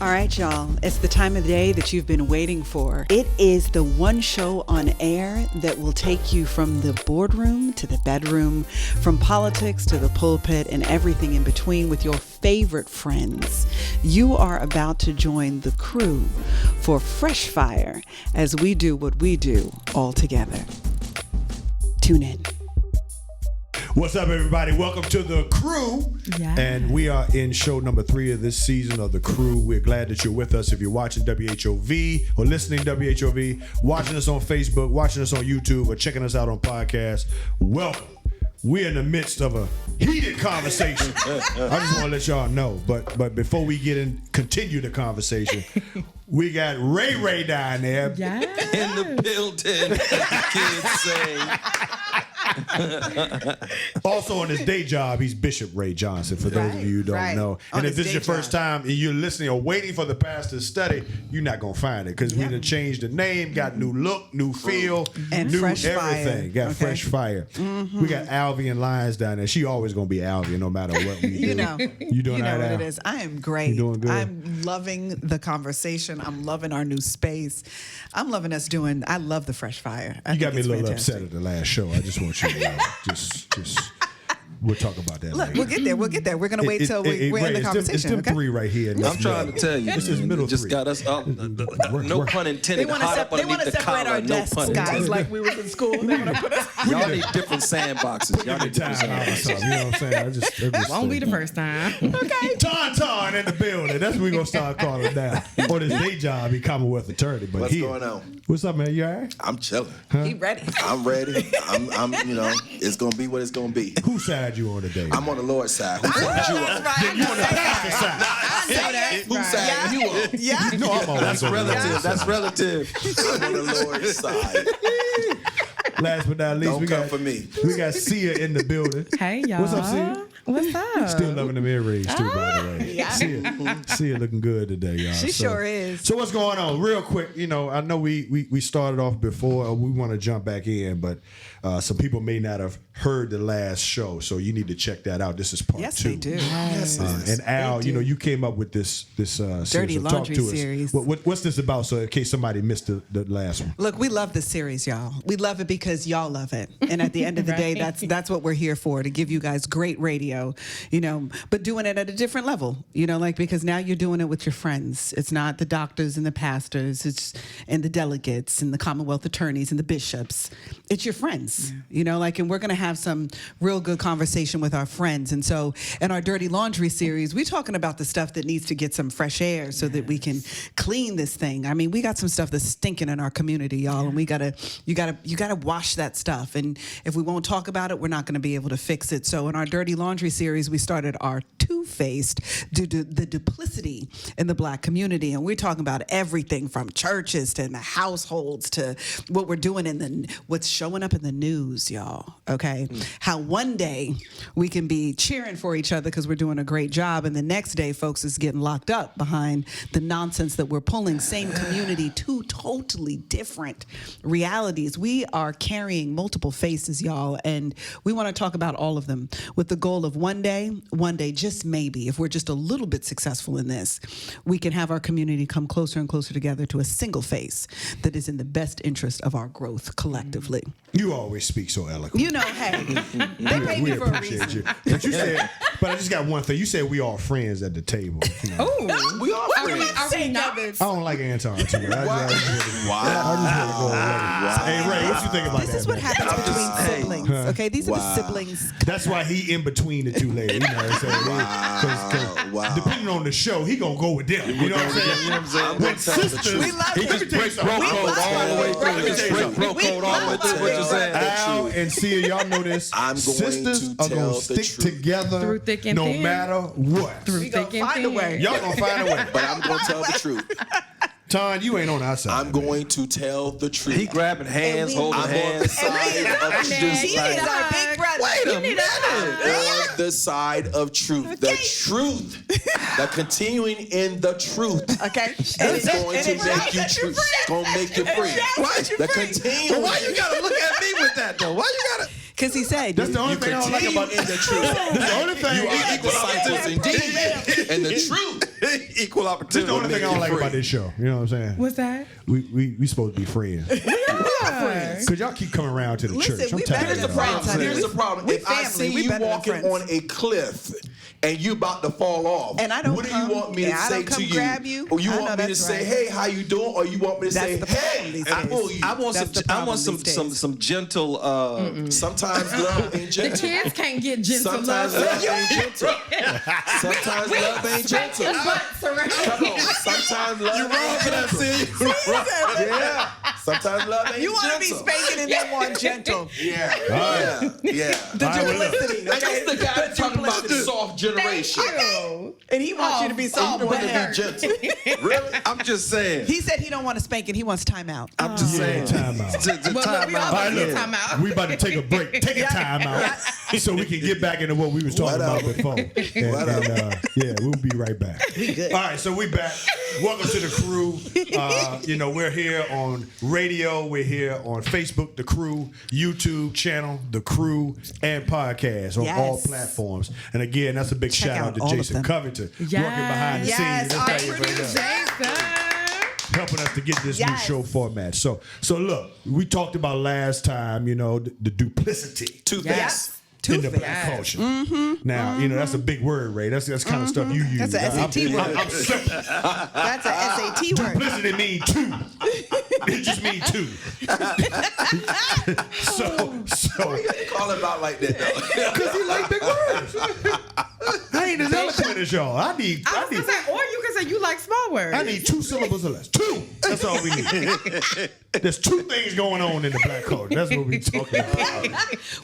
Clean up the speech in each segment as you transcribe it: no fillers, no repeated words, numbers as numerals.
All right, y'all. It's the time of the day that you've been waiting for. It is the one show on air that will take you from the boardroom to the bedroom, from politics to the pulpit, and everything in between with your favorite friends. You are about to join the crew for Fresh Fire as we do what we do all together. Tune in. What's up, everybody? Welcome to The Crew. Yeah. And we are in show number 3 of this season of The Crew. We're glad that you're with us. If you're watching WHOV or listening to WHOV, watching us on Facebook, watching us on YouTube, or checking us out on podcasts, welcome. We're in the midst of a heated conversation. I just want to let y'all know. But before we continue the conversation, we got Ray down there. Yeah. In the building, as the kids say. Also on his day job, he's Bishop Ray Johnson, for those of you who don't know. And if this is your first time and you're listening or waiting for the pastor's study, you're not going to find it because we done changed the name, got new look, new feel, and new fresh everything. fire. Got fresh fire. Mm-hmm. We got Alvian Lyons down there. She always going to be Alvian no matter what we do. You know all right, what Al? it is. I am great. You doing good? I'm loving the conversation. I'm loving our new space. I'm loving us doing. I love the Fresh Fire. You got me a little upset at the last show. I just want you to know. Just we'll talk about that Look, later. we'll get there. We're going to wait till we're in the conversation. It's them okay? 3 right here. I'm trying to tell you. This is middle just 3. got us up. No pun They intended. want Hot up to underneath the separate collar. our No desks, pun guys, intended. like we was in school. They want to put us. Y'all need different sandboxes. Y'all need different Time out or sandboxes. something, you know what I'm saying? I just Won't be the first time. Okay. Ton in the building. That's what we're going to start calling him now. On his day job, he Commonwealth attorney. But What's here, going on? What's up, man? You all right? I'm chilling. He ready. I'm ready. I'm it's gonna be what it's gonna be. Whose side you on today? I'm on the Lord's side. Whose side you on? You on the pastor side. I know that. Whose side you on? Yeah. You know I'm always That's on the relative. Lord's That's side. relative. I'm on the Lord's side. Last but not least, Don't we come got for me. We got Sia in the building. Hey, y'all. What's up, Sia? What's up? Still loving them earrings too, by the way. Yeah. Sia looking good today, y'all. She sure is. So what's going on? Real quick, I know we started off before. We want to jump back in, but some people may not have heard the last show, so you need to check that out. This is part 2. Yes, they do. And Al, you came up with this series. Dirty So Laundry talk to series. Us. What's this about? So in case somebody missed the last one. Look, we love this series, y'all. We love it because y'all love it. And at the end of the day, that's what we're here for, to give you guys great radio, but doing it at a different level, because now you're doing it with your friends. It's not the doctors and the pastors, and the delegates and the Commonwealth attorneys and the bishops. It's your friends, and we're going to have some real good conversation with our friends. And so in our Dirty Laundry series, we're talking about the stuff that needs to get some fresh air so that we can clean this thing. I mean, we got some stuff that's stinking in our community, y'all, and you gotta wash that stuff. And if we won't talk about it, we're not going to be able to fix it. So in our Dirty Laundry series, we started our two-faced the duplicity in the Black community, and we're talking about everything from churches to the households to what we're doing what's showing up in the news, y'all. Okay, how one day we can be cheering for each other because we're doing a great job, and the next day, folks is getting locked up behind the nonsense that we're pulling. Same community, 2 totally different realities. We are carrying multiple faces, y'all, and we want to talk about all of them with the goal of one day, just maybe, if we're just a little bit successful in this, we can have our community come closer and closer together to a single face that is in the best interest of our growth collectively. You always speak so eloquently. Hey, they paid We me for a appreciate reason. you. But I just got one thing. You said we all friends at the table. Oh, We all friends. are we not? I don't like Anton too much. I just want to go away. Hey, Ray, what you think about This that? is what man? happens between siblings, okay? These are the Wow. siblings. That's why he in between the 2 ladies. Wow. Depending on the show, he gonna go with them. You know what I'm saying? I'm gonna tell the truth. We love He it. just break bro We code love all the way it. through. He just break bro code all the way through. What you saying? Al and Sia, y'all know this. I'm going Sisters to are gonna tell the stick truth. together Through thick and no thin. matter what. Through We gonna thick and find a thin. way. Y'all gonna find a way. But I'm gonna tell the truth. Ton, you ain't on our side. I'm going to tell the truth. He grabbing hands, And we- holding I'm on the hands. side of She truth. is our big brother. Wait a minute. On the side of truth. The truth. The continuing in the truth. Okay. It's going to make you free. It's going to make you free. Why you The free? continuing. Why you gotta look at me with that though? Why you gotta? Because he said, That's the only thing I don't like about in the truth. That's the only thing. You are disciples indeed. And the truth. Equal This opportunity. is the only thing I don't like about this show. You know what I'm saying? What's that? We supposed to be friends. Because y'all keep coming around to the Listen, church. I'm we tired better of than y'all. friends, honey. Here's the problem. We If I family. see We you better than walking friends. on a cliff and you about to fall off, And I don't what do come- you want me to and I say don't come to you? grab you? Or you I know want me to that's say, right. hey, how you doing? Or you want me to That's say, the problem hey, these I days. pull you. I want That's the some. I want problem these days. some gentle. Sometimes love ain't The gentle. kids can't get gentle Sometimes love. love ain't gentle. Sometimes love ain't gentle. His butts around. Come on. Sometimes love ain't gentle. Yeah. Sometimes love ain't You want to be gentle. spanking and then want gentle. Yeah. right. Yeah. The All right, well, look. duplicity. Like, Okay? that's the guy talking about the duplicity. soft Thank generation. you. And he wants you to be You soft. want but to be hurt. gentle. Really? I'm just saying. He said he don't want to spank and he wants timeout. I'm just saying. time out. Well, look, we all All right, about to look, get time out. we about to take a break. Take a time out so we can get back into what we was talking about before. And, yeah, we'll be right back. We good. All right, so we back. Welcome to the crew. We're here on radio. We're here on Facebook, The Crew, YouTube channel, The Crew, and podcast on Yes. all platforms. And again, that's a big Check shout out out to all of Jason them. Covington Yes. working behind the Yes, scenes. our Let's tell you right producer. now. Jason. Helping us to get this Yes. new show format. So look, we talked about last time, the duplicity Two things. Yes. in the Two-faced. black culture. Now, that's a big word, Ray. That's kind of stuff you use. That's an SAT word. I'm simple. That's an SAT word. Duplicity mean two. It just mean two. so You call it out like that, though. because he like big words. I ain't as eloquent as y'all. I need I was gonna say, or you can say you like small words. I need 2 syllables or less. 2. That's all we need. There's 2 things going on in the black culture. That's what we talking about.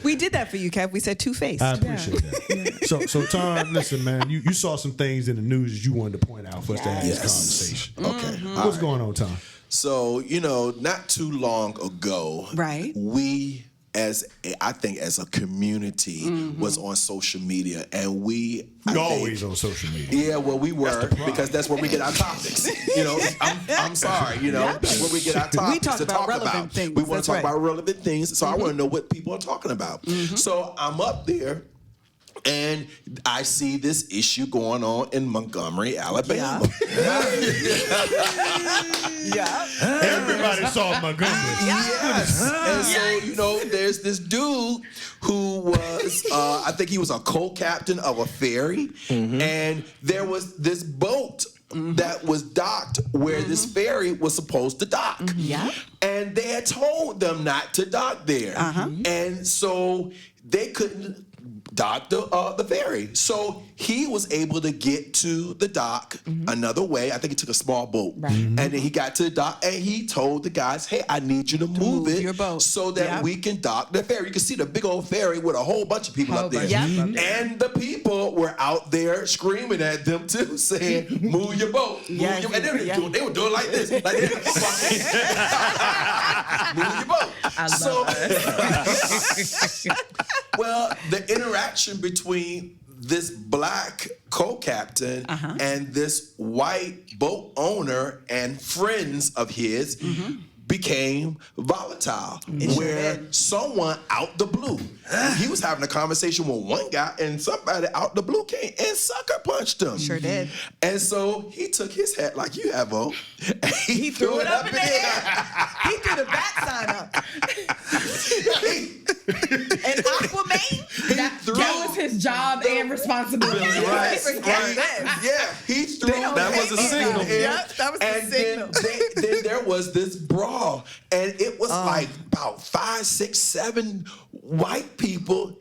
We did that for you, Kev. We said two-faced. I appreciate that. So Tom, listen, man, you saw some things in the news that you wanted to point out for us to have this conversation. Okay. What's going on, Tom? So, not too long ago, Right. we as a community was on social media, and we Always on social media. Yeah, well, we were problem. because that's where we get our topics. I'm sorry, that's where we get our topics We talk to about talk relevant about. things, We want that's to talk right. about relevant things, so I want to know what people are talking about. So I'm up there, and I see this issue going on in Montgomery, Alabama. Yeah. Everybody saw Montgomery. Yes. And so, there's this dude who was, I think he was a co-captain of a ferry, and there was this boat that was docked where this ferry was supposed to dock. Yeah. And they had told them not to dock there. And so they couldn't dock the ferry. So he was able to get to the dock another way. I think he took a small boat. Right. And then he got to the dock and he told the guys, hey, I need you to move it your boat. so that Yep. we can dock the ferry. You can see the big old ferry with a whole bunch of people Whole up there. bunch of people up there. And the people were out there screaming at them too, saying, move your boat. Move Yeah, your, and yeah. they were doing like this. Like they were move your boat. I love Well, the interaction between this black co-captain and this white boat owner and friends of his became volatile, where someone out the blue, he was having a conversation with one guy and somebody out the blue came and sucker punched him. Sure did. And so he took his hat like you have on, and he threw it up in the air. He threw the bat sign up. And Aquaman? That was his job and responsibility. Right. That. Yeah, he threw That was a signal. Yep, that was the and signal. then there was this brawl, and it was like about 5, 6, 7 white people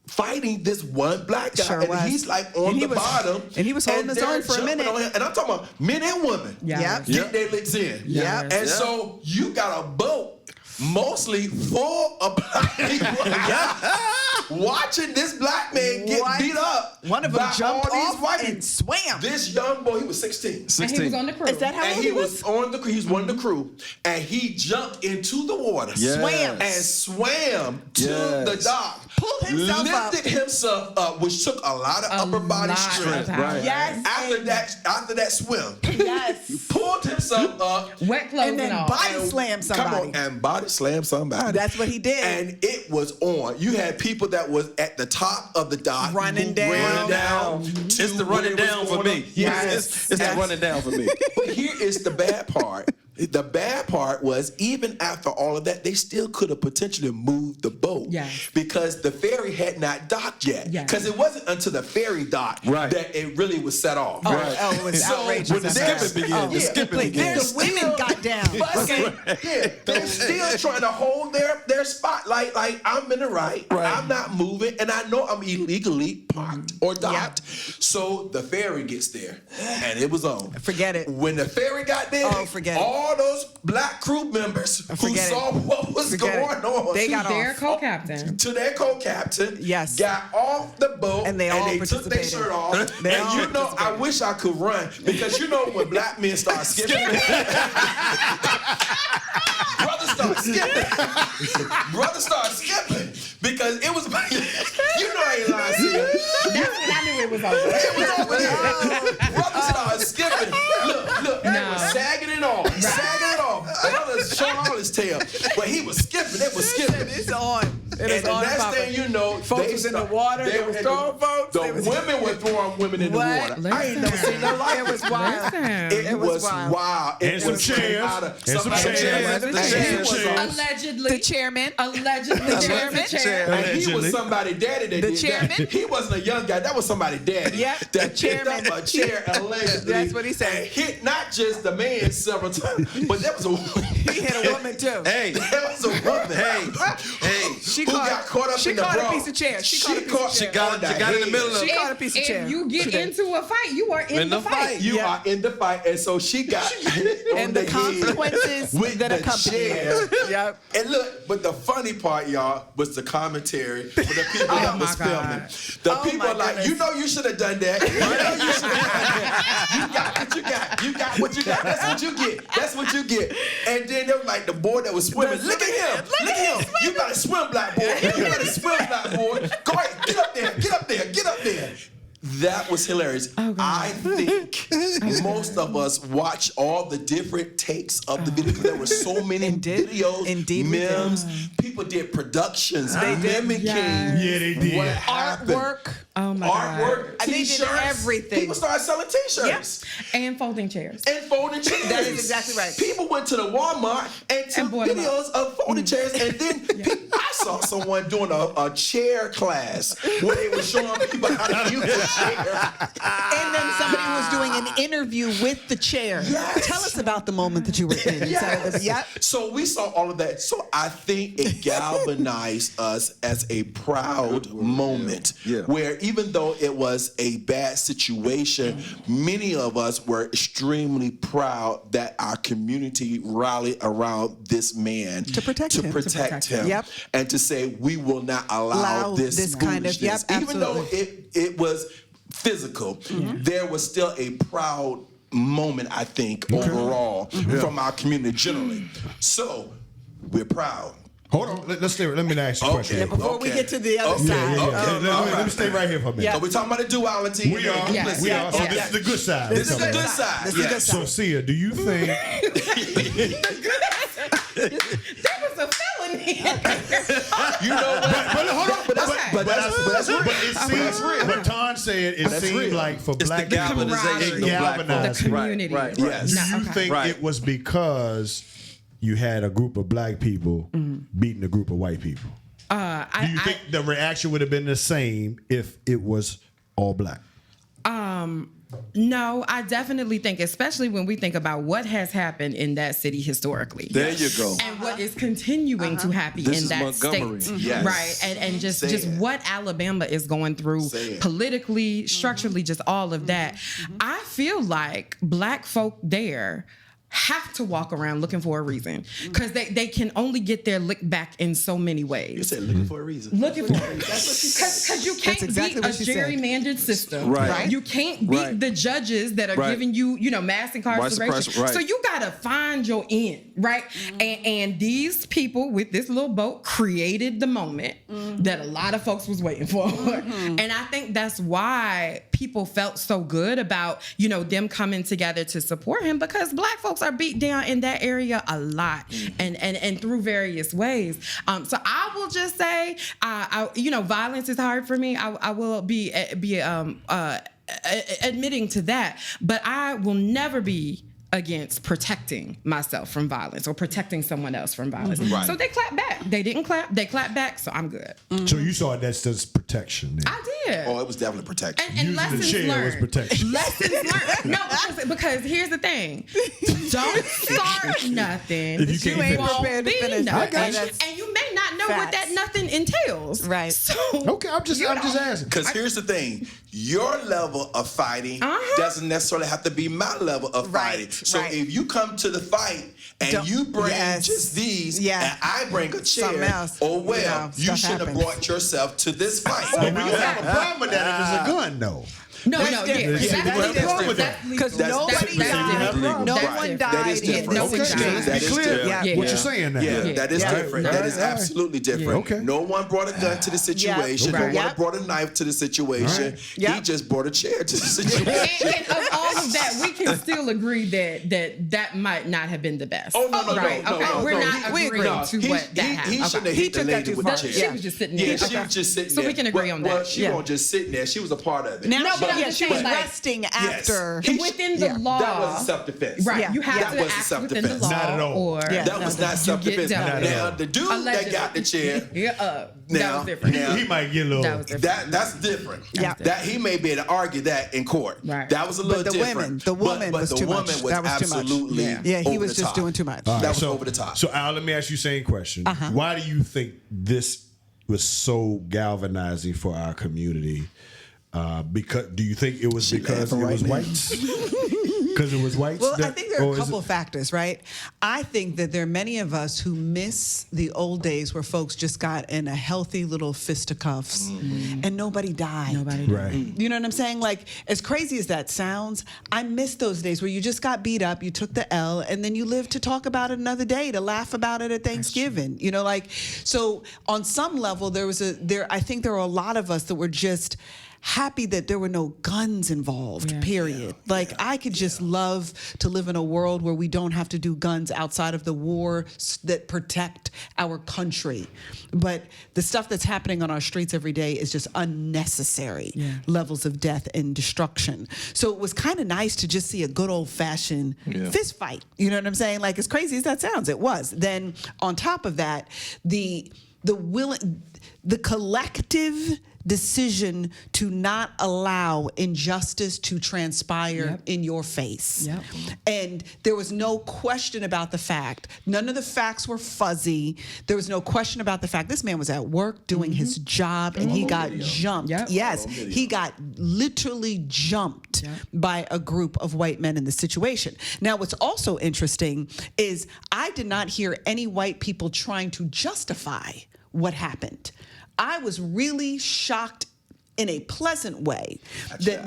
fighting this one black guy, Sure and was. he's like on And he the was- bottom, and he was holding his they're own for a jumping minute. on him. And I'm talking about men and women. Yes. Get their licks in. Yes. And so you got a boat mostly full of black people watching this black man get What? beat up. One of them by jumped all these off white and people. swam. This young boy, he was 16. And he was on the crew. Is that how And old he was on the crew. He was one of the crew, and he jumped into the water, Yes. Swam. and swam to Yes. the dock. Pulled himself up. lifted himself up, which took a lot of upper body lot strength. of power. Yes. After that swim, Yes. he pulled himself up. Wet clothes And then all. body slam somebody. Come on, and body slam somebody. That's what he did. And it was on. You had people that was at the top of the dock, Running who down. ran down. It's the running down for me. Yes, It's the running down for me. But here is the bad part. The bad part was even after all of that, they still could have potentially moved the boat. Yes. Because the ferry had not docked yet. Yes. Because it wasn't until the ferry docked Right. that it really was set off. Oh, it was outrageous. when the skipping began, the skipping began. The women got down. Fucking, yeah, they're still trying to hold their spotlight. Like, I'm in the right. I'm not moving, and I know I'm illegally parked or docked. So the ferry gets there, and it was on. Forget it. When the ferry got there, Oh, forget it. all those black crew members who Forget it. saw what was Forget going it. on, They got Their off. co-captain. to their co-captain, Yes. got off the boat, And they all took their participated. shirt off. They and all you know, I wish I could run because you know when black men start skipping, brothers start skipping because it was, you know, I ain't lying to you. That's when I knew it was over. It was over there. Brothers started skipping. Look, they No. was sagging it off. Sagging it off. Brothers showing all his tail. But he was skipping. They was skipping. It's on. It And is the on next popping. thing you know, Folks was in the water. They was throwing folks. The They was- women were throwing women in the What? water. I ain't never seen that like It was wild. Listen. It was wild. wild. It And some was chairs. out of- And some somebody- chairs. And The he chairs. was on- Allegedly. The chairman. Allegedly. The chairman. And he was Allegedly. somebody daddy that The did chairman? that. He wasn't a young guy. That was somebody daddy. Yep, That the picked chairman. up a chair allegedly. That's what he said. And hit not just the man several times, but there was a woman. He hit a woman too. Hey, There was a woman. hey. She who caught, got caught up she in the caught brawl. a piece of chair. She caught a piece of She chair. got in the middle of She caught a piece of chair. If you get She did. into a fight, you are in the fight. You Yeah. are in the fight, and so she got hit on And the head consequences with that the accompany chair. it. Yep. And look, but the funny part, y'all, was the commentary for the people that was my filming. God. The Oh, people my are like, goodness. you know, you should have done that. You know, you should have done that. You got what you got. You got what you got. That's what you get. That's what you get. And then they were like, the boy that was swimming, look at him. Look at him. You better swim, black boy. You better swim, black boy. Go ahead. Get up there. Get up there. Get up there. That was hilarious. Oh, God. I think most of us watch all the different takes of the video because there were so many Indeed. videos, Indeed we did. memes. People did productions, They did. mimicking Yes. Yeah, they did. what happened. Artwork. Oh my God. Artwork, They did t-shirts. everything. People started selling t-shirts And folding chairs. and folding chairs. That is exactly right. People went to the Walmart and took bought 'em videos of folding chairs, and then I saw someone doing a chair class where they were showing people how to use a chair. And then somebody was doing an interview with the chair. Yes. Tell us about the moment that you were in. Yes. Yep. So we saw all of that. So I think it galvanized us as a proud moment Yeah. where even though it was a bad situation, many of us were extremely proud that our community rallied around this man To protect him. him. Yep. And to say we will not allow this kind of- foolishness. yep, Even though absolutely. it was physical, there was still a proud moment, I think, overall from our community generally. So we're proud. Hold on. Let's stay. Let me ask you a question. Okay. Before we get to the other Okay. side. Yeah. Okay. Let me stay right here for a minute. Yeah. So we're talking about the duality. We are. Yes. We are. So Yes. this is the good side. This is We're the talking good about. side. This is the good Yes. side. So, Sia, do you think? That was a felony. You know what? But hold on. But that's real. But it seems. But Ton said it seemed real. like for It's black the people, galvanization it of black galvanized The people. community. Right. Yes. Do you think Right. it was because you had a group of black people beating a group of white people? Do you think the reaction would have been the same if it was all black? No, I definitely think, especially when we think about what has happened in that city historically. There you go. And what is continuing to happen This in is that Montgomery. state. Yes. Right. And just Say it. what Alabama is going through Say it. politically, structurally, just all of that. I feel like black folk there have to walk around looking for a reason because they can only get their lick back in so many ways. You said looking for a reason. Looking for it. Because you can't exactly beat a what she said. gerrymandered system. Right. You can't beat Right. the judges that are Right. giving you, mass incarceration. Right. So you gotta find your end, right? And these people with this little boat created the moment that a lot of folks was waiting for. And I think that's why people felt so good about, them coming together to support him, because Black folks are beat down in that area a lot and through various ways. So I will just say, violence is hard for me. I will be admitting to that, but I will never be against protecting myself from violence or protecting someone else from violence. Right. So they clapped back. They didn't clap. They clapped back. So I'm good. So you saw that's just protection. Then. I did. Oh, it was definitely protection. And Using the lessons chair learned. was protection. Lessons learned. No, because here's the thing. Don't start nothing. If you can't ain't finish. prepared to Be finish. nothing. I got you. And you may not know what Facts. that nothing entails. Right. So Okay, I'm just asking. Because here's the thing, your level of fighting doesn't necessarily have to be my level of Right, fighting. So right. if you come to the fight and Don't- you bring yes. just these, Yeah. and I bring a Something chair, else. you Stuff should have happens. brought yourself to this fight. But we don't have a problem with that if it's a gun, though. No, That's yeah. different. That's Yeah, legal. that's different. That's legal. Because That's- nobody that's died. different. No Right. one That died is in different. this Okay, exchange. that be is clear. different. Yeah. What you're saying now. Yeah, that is Yeah. different. Right. That is All right. absolutely different. Okay. No one brought a gun to the situation. Right. No one Yep. brought a knife to the situation. Right. He Yep. just brought a chair to the situation. And of all of that, we can still agree that might not have been the best. Oh, no, right. no, okay. no, We're no. not We agreeing agree. to what that happened. He shouldn't have He hit the took that lady too with far. the chair. She was just sitting there. Yeah, she Okay. was just sitting So there. we can agree on that. Well, she Yeah. wasn't just sitting there. She was a part of it. Now, No, but I'm yeah, just she was saying, like, resting after. He- Within the Yeah. law. That was self-defense. Right. Yeah. You have That to wasn't act within the self-defense. law. Not at all. Or Yeah. That was not you self-defense. get dealt with. Now, the dude Allegedly. that got the chair, Yeah, that Now- was different. now- He might get a little. That was different. that's different. Yeah. That he may be able to argue that in court. Right. That was a little the different. women- the woman but was the too woman much. was That was too much. absolutely Yeah, he over was the just top. doing too much. All right, That was so, over the top. So Al, let me ask you the same question. Why do you think this was so galvanizing for our community? Because do you think it was because it laughing was right now. whites? Because it was whites. Well, I think there are or a is couple it- of factors, right? I think that there are many of us who miss the old days where folks just got in a healthy little fisticuffs and nobody died. Right. You know what I'm saying? Like, as crazy as that sounds, I miss those days where you just got beat up, you took the L, and then you lived to talk about it another day, to laugh about it at Thanksgiving. You know, like, so on some level, I think there were a lot of us that were just happy that there were no guns involved, period. Like, I could just love to live in a world where we don't have to do guns outside of the war that protect our country. But the stuff that's happening on our streets every day is just unnecessary levels of death and destruction. So it was kind of nice to just see a good old-fashioned fist fight. You know what I'm saying? Like, as crazy as that sounds, it was. Then on top of that, the collective decision to not allow injustice to transpire in your face. Yep. And there was no question about the fact. None of the facts were fuzzy. There was no question about the fact this man was at work doing his job and he got jumped. Yep. Yes, he got literally jumped by a group of white men in the situation. Now, what's also interesting is I did not hear any white people trying to justify what happened. I was really shocked in a pleasant way that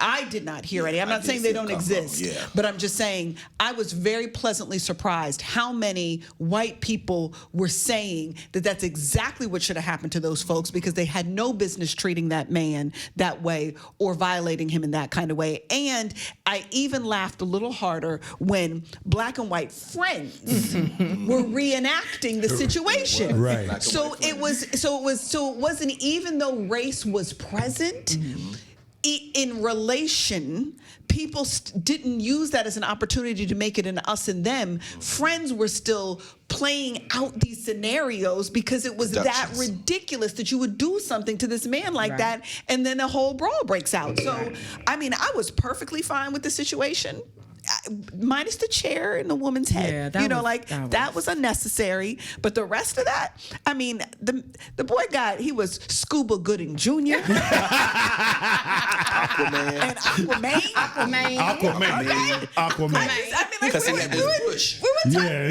I did not hear any. I'm not saying they don't exist, but I'm just saying I was very pleasantly surprised how many white people were saying that that's exactly what should have happened to those folks because they had no business treating that man that way or violating him in that kind of way. And I even laughed a little harder when black and white friends were reenacting the situation. Right. So it wasn't, even though race was present in relation, people didn't use that as an opportunity to make it an us and them. Friends were still playing out these scenarios because it was that ridiculous that you would do something to this man like that and then the whole brawl breaks out. So, I mean, I was perfectly fine with the situation. Minus the chair in the woman's head. Yeah, that was unnecessary. But the rest of that, I mean, the boy he was Scuba Gooding Jr. Aquaman. And Aquaman. Aquaman. Because he had this bush. Yeah,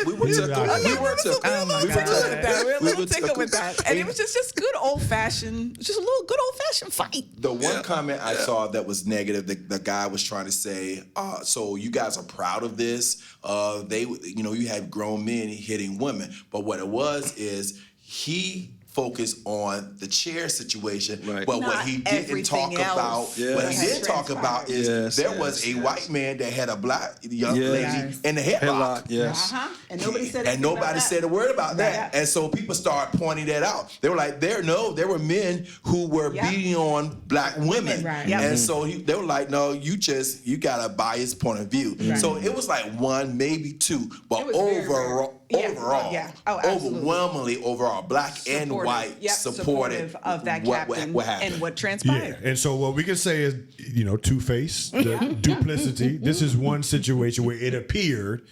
We were tickled. We were tickled. We were tickled with that. We were a little were tickled with that. And it was just good old fashioned, just a little good old fashioned fight. The one comment I saw that was negative, the guy was trying to say, so you guys are proud of this. You had grown men hitting women. But what it was is he focused on the chair situation, Right. but what Not he didn't talk everything else about, what he that did talk about is there was a white man that had a black young Yes. lady in the headlock. Yes. And nobody said And nobody said a word about that. Yeah. And so people started pointing that out. They were like, there were men who were Yeah. beating on black women. Right. Yeah. And so they were like, no, you got a biased point of view. Right. So it was like one, maybe two, but It was very overall, rare. Yeah. Yeah. Oh, absolutely. overwhelmingly overall, black and white supported of that what captain happened. and what Yeah, transpired. and so what we can say is, two-face, duplicity. This is one situation where it appeared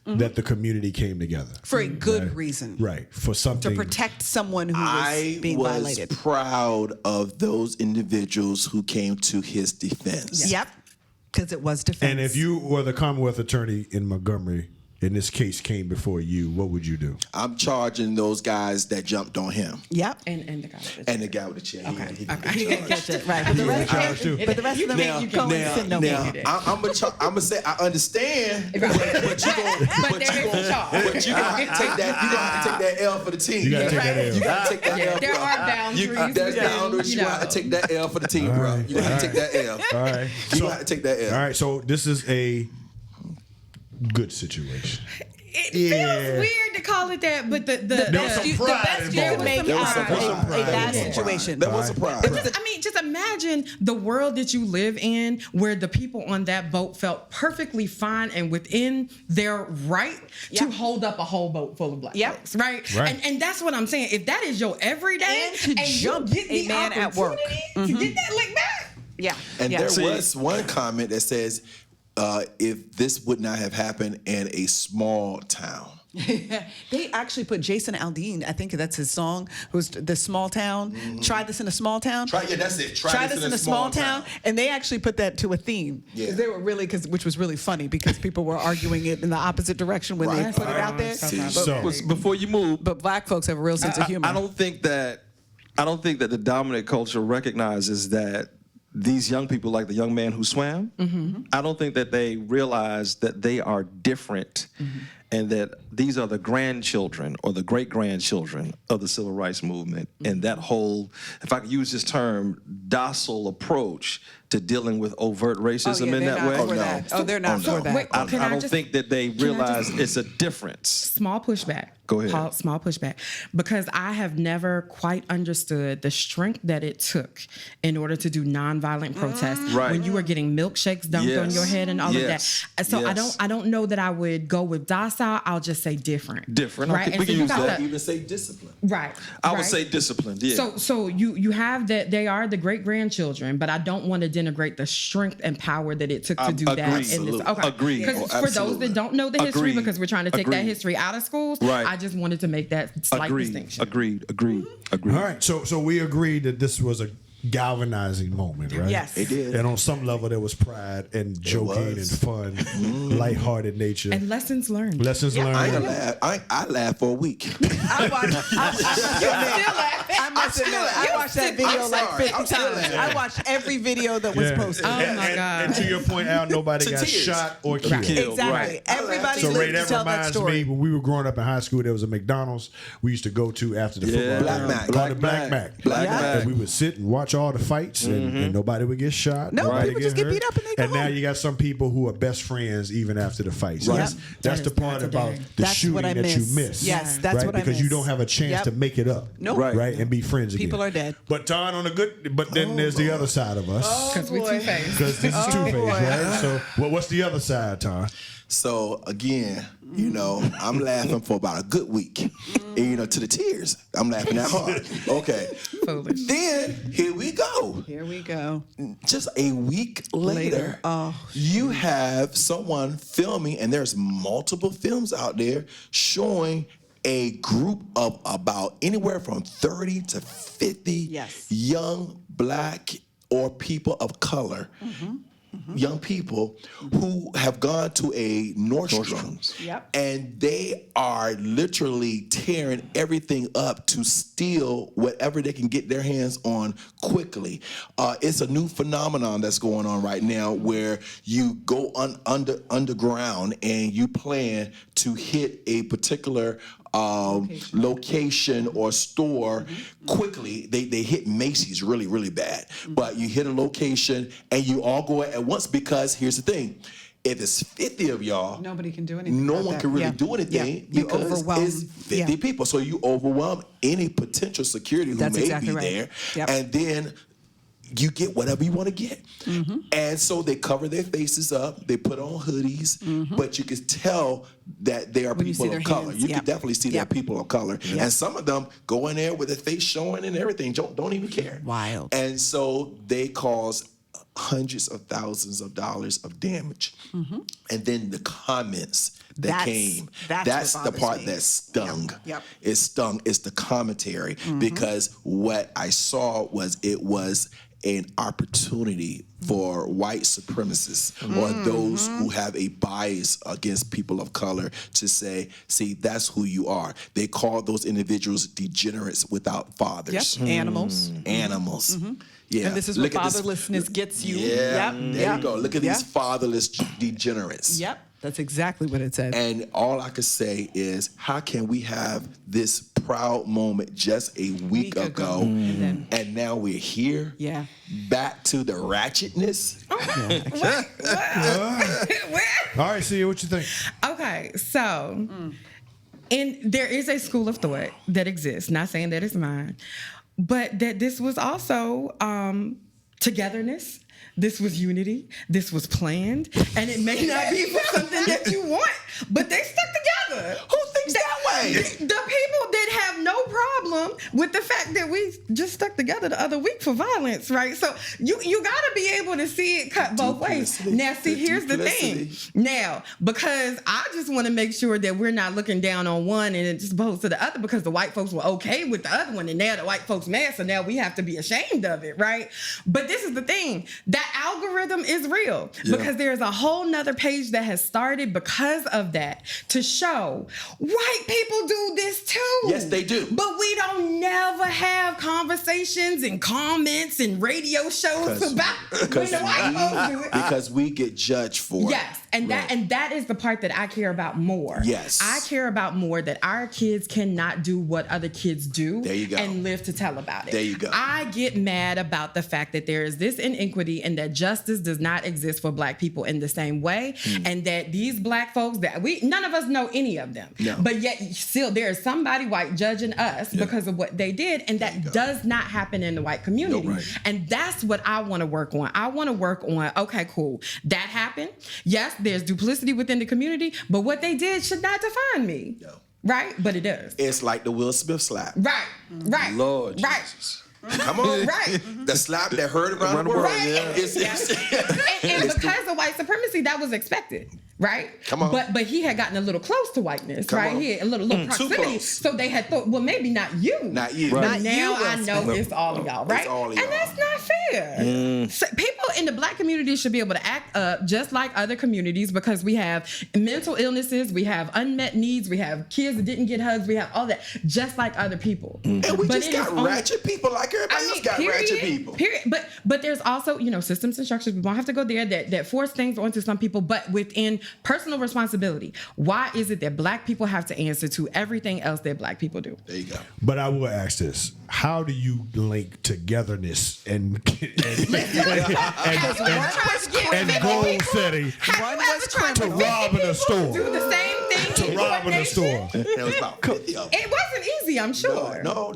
that the community came together. For a good reason. Right, for To something. protect someone who was I being was violated. proud of those individuals who came to his defense. Yep. Because it was defense. And if you were the Commonwealth attorney in Montgomery, and this case came before you, what would you do? I'm charging those guys that jumped on him. Yep. And the guy with the And the guy with the chair. Okay. He That's it, right. But the rest, charged too. but the rest of them, Now, you go and send no now, more. I'm gonna say I understand, but you But there is a charge. but you gonna have to take that. You gonna have to take that L for the team. You gotta take that L. You gotta take that L. There bro. are boundaries. There's within, boundaries. You know. gonna have to take that L for the team, bro. You gonna have to take that L. All right. You gonna have to take that L. All right, so this is a good situation. It Yeah. feels weird to call it that, but the was some pride You involved. can make There was out some a pride bad involved. situation. That was a pride. Just imagine the world that you live in where the people on that boat felt perfectly fine and within their right to Yeah. hold up a whole boat full of black Yep. folks, right? Right. And that's what I'm saying. If that is your everyday And to you jump get a the man at work. opportunity to get that lick back. Yeah. And yeah. there was one comment that says, if this would not have happened in a small town. They actually put Jason Aldean, I think that's his song, who's the small town. Try this in a small town. That's it. Try this in a small town. And they actually put that to a theme. Yeah. They were really, which was really funny because people were arguing it in the opposite direction when they Right. put it out there. So, Before you move, But black folks have a real sense of humor. I don't think that the dominant culture recognizes that these young people, like the young man who swam, I don't think that they realize that they are different and that these are the grandchildren or the great-grandchildren of the civil rights movement. And that whole, if I could use this term, docile approach to dealing with overt racism in they're that not way. for that. Oh, they're not for that. Wait, I can I don't just- think that they realize it's a difference. Small pushback. Go ahead. Paul, small pushback. Because I have never quite understood the strength that it took in order to do nonviolent protests Right. when you were getting milkshakes dumped on Yes. your head and all Yes. of that. So Yes. I don't know that I would go with docile. I'll just say different. Different. Right. Okay, And we so can you use got that. the- Even say discipline. Right. I would right. say disciplined, yeah. So you have that they are the great grandchildren, but I don't want to denigrate the strength and power that it took to do that. Agreed. In this, Absolutely. Agreed. Because Oh, for those absolutely. that don't know the history, Agreed. because we're trying to take that Agreed. history out of schools, Right. I just wanted to make that slight distinction. Agreed. all right, so we agreed that this was a galvanizing moment, right? Yes. It did. And on some level, there was pride and joking and was. fun, lighthearted nature. And lessons learned. Lessons I ain't learned. gonna laugh. I laughed for a week. I must admit, I watched that video I'm like sorry. 50 I'm still times. laughing. I watched every video that was Yeah. posted. Oh my and, God. and to your point, Al, nobody To got tears. shot or killed. Exactly. Right. Everybody So Ray, lived to that tell that reminds story. me when we were growing up in high school, there was a McDonald's we used to go to after the Yeah. football Black game Mac. called the Black Mac. Black Yeah. Mac. And we would sit and watch all the fights, and nobody would get shot. No, nobody people just get hurt. beat up and they go And now home. you got some people who are best friends even after the fights. Right. That's, Yep. that's That the is part not about today. the That's shooting what I that miss. you miss. Yes, that's right? what I because you miss. don't have a chance Yep. to make it up. Nope. Right. Right. And be friends again. People are dead. But Ton on the good. But then there's the other side of us. Because we're two-faced. Because this is two-faced, boy. right? So, what's the other side, Ton? So again, I'm laughing for about a good week, and, to the tears. I'm laughing that hard. Okay. Foolish. Then here we go. Here we go. Just a week later, you have someone filming, and there's multiple films out there showing a group of about anywhere from 30 to 50 Yes. young black or people of color, young people who have gone to a Nordstrom's, Yep. and they are literally tearing everything up to steal whatever they can get their hands on quickly. It's a new phenomenon that's going on right now where you go underground and you plan to hit a particular location or store quickly. They hit Macy's really, really bad. But you hit a location and you all go at once, because here's the thing. If it's 50 of y'all, Nobody can do anything. no about one that. can really Yeah. do anything Yeah. You because overwhelm. it's 50 Yeah. people. So you overwhelm any potential security who That's may exactly be right. there. Yep. And then you get whatever you want to get. Mm-hmm. And so they cover their faces up, they put on hoodies, but you can tell that they are When you people see their of color. hands, You yep. can definitely see they're Yep. people of color. Yep. And some of them go in there with their face showing and everything, don't even care. Wild. And so they cause hundreds of thousands of dollars of damage. And then the comments that That's- came, that's that's what the bothers part me. that stung. Yep. It stung. It's the commentary, because what I saw was it was an opportunity for white supremacists or those who have a bias against people of color to say, see, that's who you are. They call those individuals degenerates without fathers. Yep. Animals. Animals. Yeah. And this is what Look at this- fatherlessness gets you. Yeah, Yep. there Yep. you go. Look at Yep. these fatherless degenerates. Yep. That's exactly what it said. And all I could say is, how can we have this proud moment just a week ago, and now we're here? Yeah. Back to the ratchetness. All right, Sia, what you think? Okay, so and there is a school of thought that exists, not saying that it's mine, but that this was also togetherness. This was unity. This was planned, and it may not be for something that you want, but they stuck together. Who thinks that way? The people that have no problem with the fact that we just stuck together the other week for violence, right? So you got to be able to see it cut both ways. Duplicity. Now, see, The here's the thing. duplicity. Now, because I just want to make sure that we're not looking down on one and just opposed to the other, because the white folks were okay with the other one, and now the white folks mad, so now we have to be ashamed of it, right? But this is the thing. That algorithm is real, because there's a whole nother page that has started because of that to show white people do this too. Yes, they do. But we don't never have conversations and comments and radio shows about when the white folks do it. Because we get judged for it. Yes, and that is the part that I care about more. Yes. I care about more that our kids cannot do what other kids do. There you go. And live to tell about it. There you go. I get mad about the fact that there is this inequity and that justice does not exist for black people in the same way, and that these black folks that none of us know any of them. No. But yet still there is somebody white judging us because of what they did, and that does not happen in the white community. No, right. And that's what I want to work on. I want to work on, okay, cool. That happened. Yes, there's duplicity within the community, but what they did should not define me. No. Right? But it does. It's like the Will Smith slap. Right. Right. Lord Right. Jesus. Come on. Right. The slap that heard around the world. Right. It's- And because of white supremacy, that was expected, right? Come on. But he had gotten a little close to whiteness, Come right? on. He had a little Too proximity. close. So they had thought, well, maybe not you. Not you. But Right. now Not you, I know Will it's all of y'all, right? It's all of and y'all. that's not fair. So people in the black community should be able to act up just like other communities, because we have mental illnesses, we have unmet needs, we have kids that didn't get hugs, we have all that, just like other people. And we But just it is got only- ratchet people like everybody else got ratchet people. Period. But there's also, systems and structures. We won't have to go there that force things onto some people, but within personal responsibility. Why is it that black people have to answer to everything else that black people do? There you go. But I will ask this: how do you link togetherness and goal setting One was to criminal. robbing a Do store? the same thing. To in robbing a coordination? store. It was about 50 of them. It wasn't easy, I'm sure. No.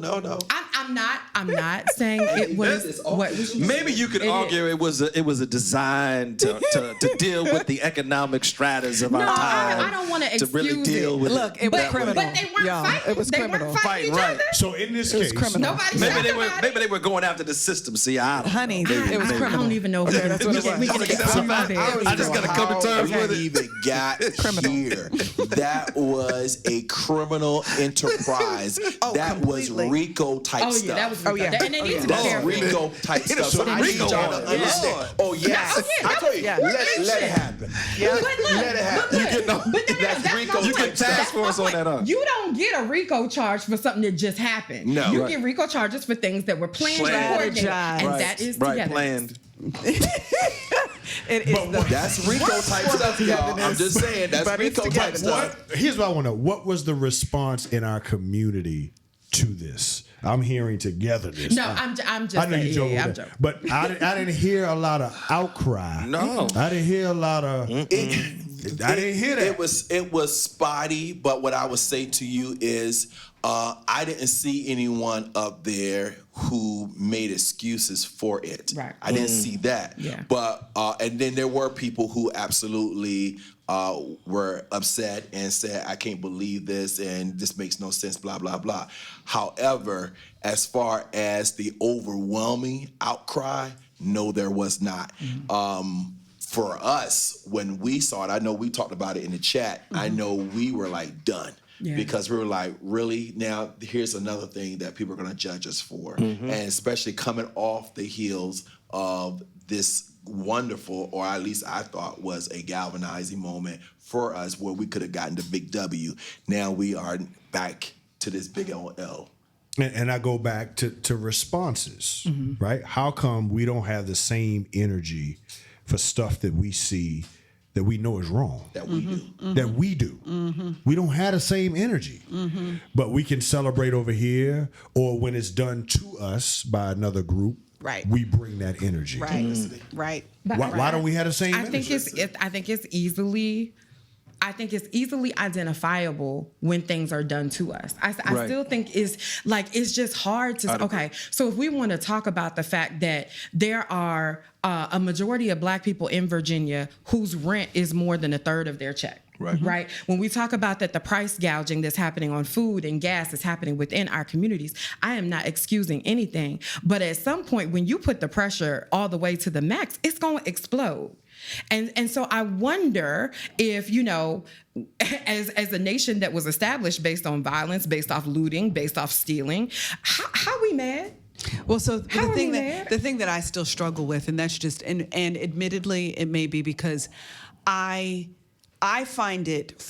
I'm not saying it was what was Maybe you could It argue it was a design to deal with the economic stratas of our No, time. I don't wanna to really excuse deal it. with Look, it was But criminal. they weren't Y'all, fighting. it was They criminal. weren't fighting Fighting, each right. other. So in this was case, criminal. Nobody Maybe shot they were about it. maybe they were going after the system. See, I don't. Honey, know. it was I criminal. don't even know. Okay, that's what it was. We can get So on my I- bed. I just gotta come to terms with it. Even got here. That was a criminal enterprise. Oh, that completely. was RICO type Oh, stuff. that was Oh, Rico. yeah. And they need to be That's careful. Rico type stuff. So I need Rico y'all on to it. understand. Lord. Oh yes, Yeah. I told you, Yeah. let it happen. Yeah. But look, Let it happen. but look, but no, That's that's Rico my type point. stuff. Task force on that up. You don't get a RICO charge for something that just happened. No. You Right. get RICO charges for things that were planned, Planned. coordinated, and Strategized. that is Right, together. planned. It is But the what- That's Rico type stuff, y'all. I'm just saying, that's But it's Rico type together. stuff. Here's what I want to know. What was the response in our community to this? I'm hearing togetherness. No, I'm just I know saying, you joking, yeah, I'm with that. joking. But I didn't hear a lot of outcry. No. I didn't hear a lot of. I didn't hear that. It was spotty, but what I would say to you is I didn't see anyone up there who made excuses for it. Right. I didn't see that. Yeah. But and then there were people who absolutely were upset and said, I can't believe this and this makes no sense, blah, blah, blah. However, as far as the overwhelming outcry, no, there was not. For us, when we saw it, I know we talked about it in the chat. I know we were like done. Yeah. Because we were like, really? Now, here's another thing that people are going to judge us for. And especially coming off the heels of this wonderful, or at least I thought was a galvanizing moment for us where we could have gotten the big W. Now we are back to this big old L. And I go back to responses, right? How come we don't have the same energy for stuff that we see that we know is wrong? That we do. That we do. We don't have the same energy. But we can celebrate over here, or when it's done to us by another group, Right. we bring that energy. right. Right. But Why don't we have the same I energy? think it's easily identifiable when things are done to us. I Right. still think it's just hard to. Okay, so if we want to talk about the fact that there are a majority of Black people in Virginia whose rent is more than a third of their check. Right. When we talk about that, the price gouging that's happening on food and gas is happening within our communities. I am not excusing anything, but at some point, when you put the pressure all the way to the max, it's going to explode. And so I wonder if, as a nation that was established based on violence, based off looting, based off stealing, how we mad? Well, so How the are thing we that mad? the thing that I still struggle with, and that's just and admittedly it may be because I find it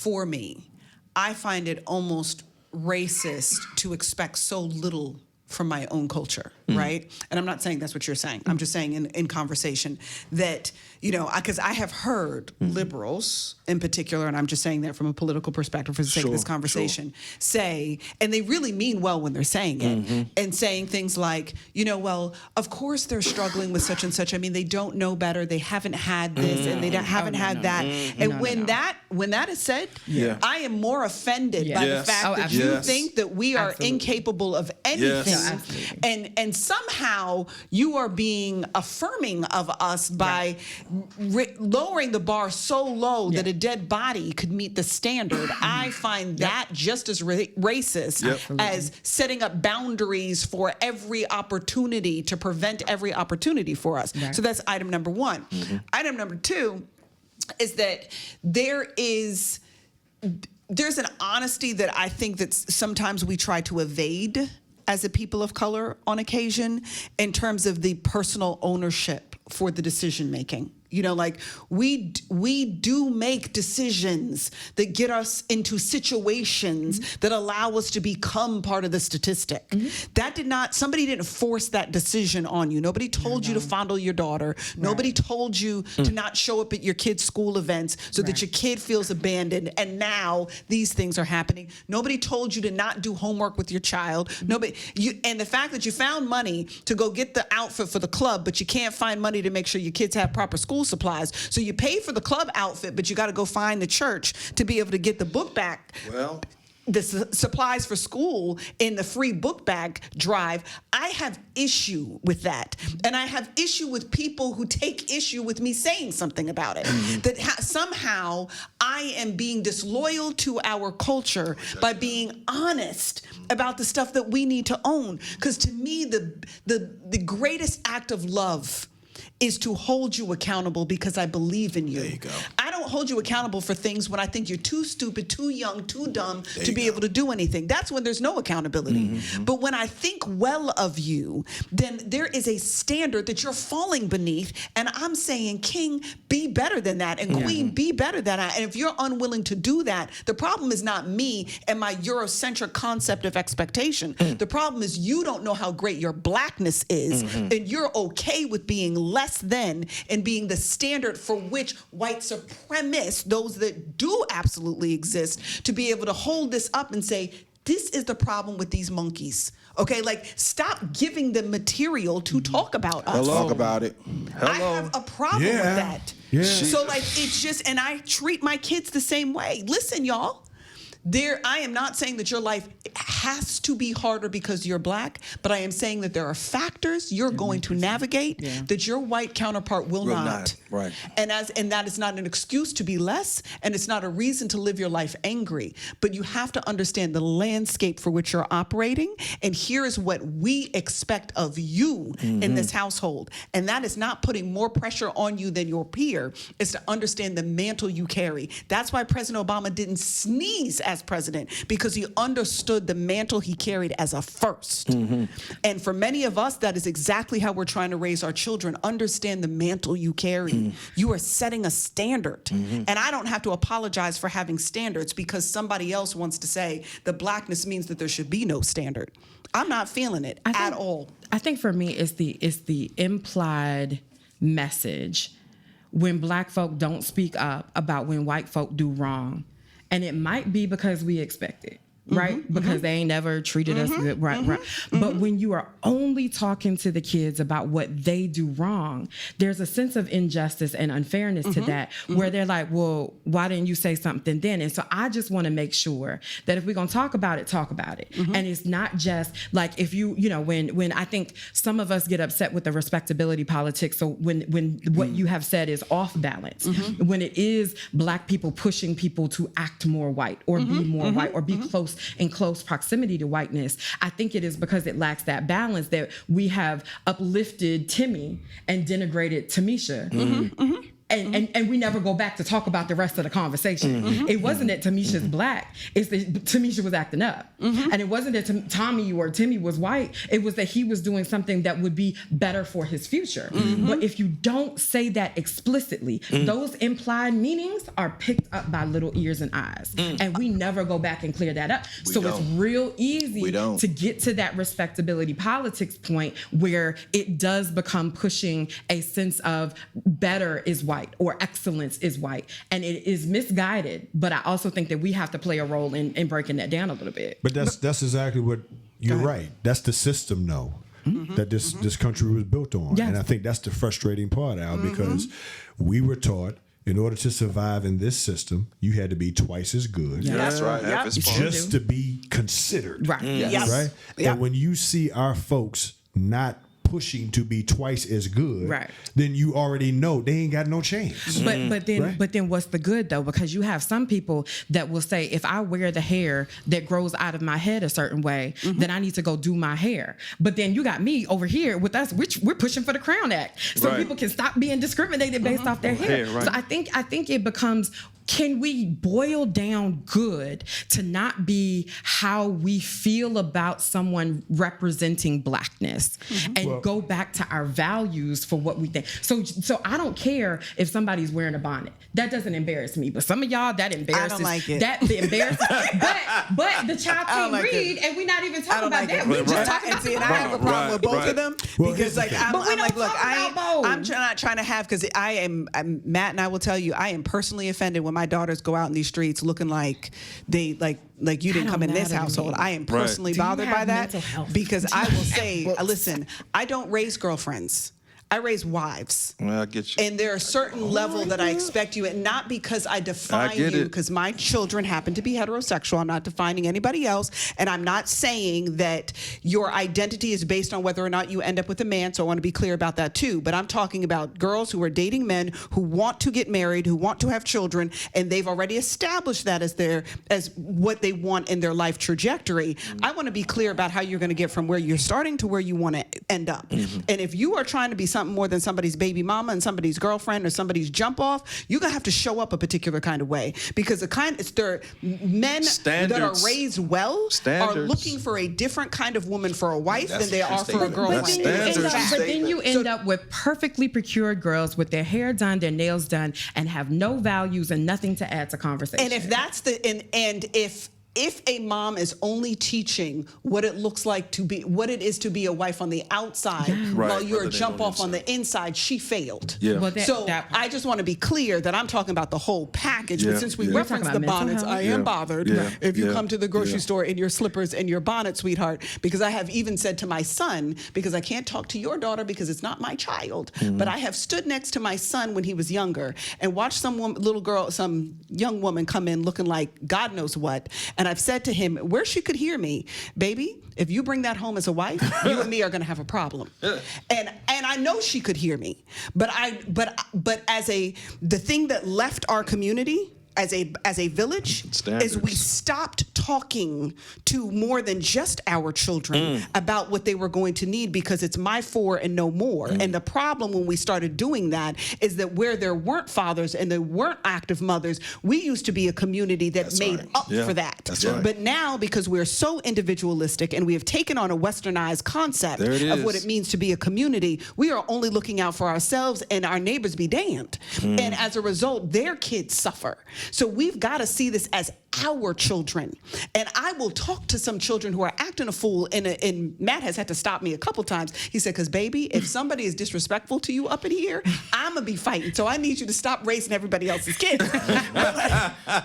almost racist to expect so little from my own culture, right? And I'm not saying that's what you're saying. I'm just saying in conversation that, because I have heard liberals in particular, and I'm just saying that from a political perspective for the sake of this conversation, say, and they really mean well when they're saying it, and saying things like, well, of course they're struggling with such and such. I mean, they don't know better. They haven't had this and they haven't had that. And when that is said, Yeah. I am more offended by the Yes. fact Oh, that you absolutely. think that we are Absolutely. incapable of anything. Yes. Absolutely. And somehow you are being affirming of us by lowering the bar so low that a dead body could meet the standard. I find that just as racist as setting up boundaries for every opportunity to prevent every opportunity for us. Right. So that's item number one. Item number two is that there's an honesty that I think that sometimes we try to evade as a people of color on occasion in terms of the personal ownership for the decision making. We do make decisions that get us into situations that allow us to become part of the statistic. Somebody didn't force that decision on you. Nobody told you to fondle your daughter. Nobody told you to not show up at your kid's school events so that your kid feels abandoned. And now these things are happening. Nobody told you to not do homework with your child. And the fact that you found money to go get the outfit for the club, but you can't find money to make sure your kids have proper school supplies. So you pay for the club outfit, but you got to go find the church to be able to get the book back. Well, The supplies for school in the free book bag drive. I have issue with that. And I have issue with people who take issue with me saying something about it. That somehow I am being disloyal to our culture by being honest about the stuff that we need to own. Because to me, the greatest act of love is to hold you accountable because I believe in you. There you go. I don't don't hold you accountable for things when I think you're too stupid, too young, too dumb to be able to do anything. That's when there's no accountability. But when I think well of you, then there is a standard that you're falling beneath. And I'm saying, King, be better than that. And Queen, be better than that. And if you're unwilling to do that, the problem is not me and my Eurocentric concept of expectation. The problem is you don't know how great your blackness is. And you're okay with being less than and being the standard for which white supremacists, those that do absolutely exist, to be able to hold this up and say, this is the problem with these monkeys. Okay, like stop giving them material to talk about us. Talk about it. I have a problem with that. Yeah. So like it's just, and I treat my kids the same way. Listen, y'all. I am not saying that your life has to be harder because you're black, but I am saying that there are factors you're going to navigate that your white counterpart will not. Right. And that is not an excuse to be less, and it's not a reason to live your life angry. But you have to understand the landscape for which you're operating, and here is what we expect of you in this household. And that is not putting more pressure on you than your peer. It's to understand the mantle you carry. That's why President Obama didn't sneeze as president, because he understood the mantle he carried as a first. And for many of us, that is exactly how we're trying to raise our children. Understand the mantle you carry. You are setting a standard. And I don't have to apologize for having standards because somebody else wants to say the blackness means that there should be no standard. I'm not feeling it at all. I think for me, it's the implied message when black folk don't speak up about when white folk do wrong. And it might be because we expect it, right? Because they ain't never treated us good, right? But when you are only talking to the kids about what they do wrong, there's a sense of injustice and unfairness to that, where they're like, well, why didn't you say something then? And so I just want to make sure that if we're going to talk about it, talk about it. And it's not just like if you know, when I think some of us get upset with the respectability politics. So when what you have said is off balance, when it is black people pushing people to act more white or be more white or be in close proximity to whiteness, I think it is because it lacks that balance that we have uplifted Timmy and denigrated Tamisha. And we never go back to talk about the rest of the conversation. It wasn't that Tamisha's black, it's that Tamisha was acting up. And it wasn't that Tommy or Timmy was white, it was that he was doing something that would be better for his future. But if you don't say that explicitly, those implied meanings are picked up by little ears and eyes. And we never go back and clear that up. So it's real easy to get to that respectability politics point where it does become pushing a sense of better is white or excellence is white. And it is misguided, but I also think that we have to play a role in breaking that down a little bit. But that's exactly what you're right. That's the system, though, that this country was built on. Yes. And I think that's the frustrating part, Al, because we were taught in order to survive in this system, you had to be twice as good. That's right. Just to be considered. Right. Yes. Right? Yep. And when you see our folks not pushing to be twice as good, then you already know they ain't got no chance. But then what's the good though? Because you have some people that will say, if I wear the hair that grows out of my head a certain way, then I need to go do my hair. But then you got me over here with us, which we're pushing for the Crown Act, so people can stop being discriminated based off their hair. So I think it becomes, can we boil down good to not be how we feel about someone representing blackness and go back to our values for what we think. So I don't care if somebody's wearing a bonnet. That doesn't embarrass me. But some of y'all, that embarrasses. I don't like it. That embarrasses. but the child can't read, and we're not even talking about that. We're just talking about I have a problem with both of them because I'm like, look, I'm not trying to have, because I'm Matt and I will tell you, I am personally offended when my daughters go out in these streets looking like they like you didn't come in this household. I am personally bothered by that because I will say, listen, I don't raise girlfriends. I raise wives. Well, I get you. And there are a certain level that I expect you, and not because I define you, because my children happen to be heterosexual. I'm not defining anybody else, and I'm not saying that your identity is based on whether or not you end up with a man, so I want to be clear about that too. But I'm talking about girls who are dating men who want to get married, who want to have children, and they've already established that as what they want in their life trajectory. I want to be clear about how you're going to get from where you're starting to where you want to end up. And if you are trying to be something something more than somebody's baby mama and somebody's girlfriend or somebody's jump off, you're gonna have to show up a particular kind of way, because it's their men that are Standards. raised well are Standards. looking for a different kind of woman for a wife That's than they a true are for a statement. girlfriend. That's But then standards. you end up with perfectly procured girls with their hair done, their nails done, and have no values and nothing to add to conversation. And if that's the and if a mom is only teaching what it looks like to be, what it is to be a wife on the outside, Right, while you're a rather than jump on off the on the inside, she failed. Yeah. Well, So I just want to be clear that I'm talking about the whole package. Yeah, But since we yeah. We're reference talking the about bonnets, mental I health. am Yeah, bothered yeah, if you yeah, come to the grocery yeah. store in your slippers and your bonnet, sweetheart. Because I have even said to my son, because I can't talk to your daughter because it's not my child, but I have stood next to my son when he was younger and watched some young woman come in looking like God knows what, and I've said to him, where she could hear me, baby, if you bring that home as a wife, you and me are going to have a problem. And I know she could hear me, but as the thing that left our community as a village Standards. is we stopped talking to more than just our children about what they were going to need, because it's my four and no more. And the problem when we started doing that is that where there weren't fathers and there weren't active mothers, we used to be a community that made right. up Yeah, for that. that's right. But now, because we're so individualistic and we have taken on a westernized concept There it of what is. it means to be a community, we are only looking out for ourselves, and our neighbors be damned. And as a result, their kids suffer. So we've got to see this as our children. And I will talk to some children who are acting a fool, and Matt has had to stop me a couple times. He said, because baby, if somebody is disrespectful to you up in here, I'm going to be fighting. So I need you to stop raising everybody else's kids.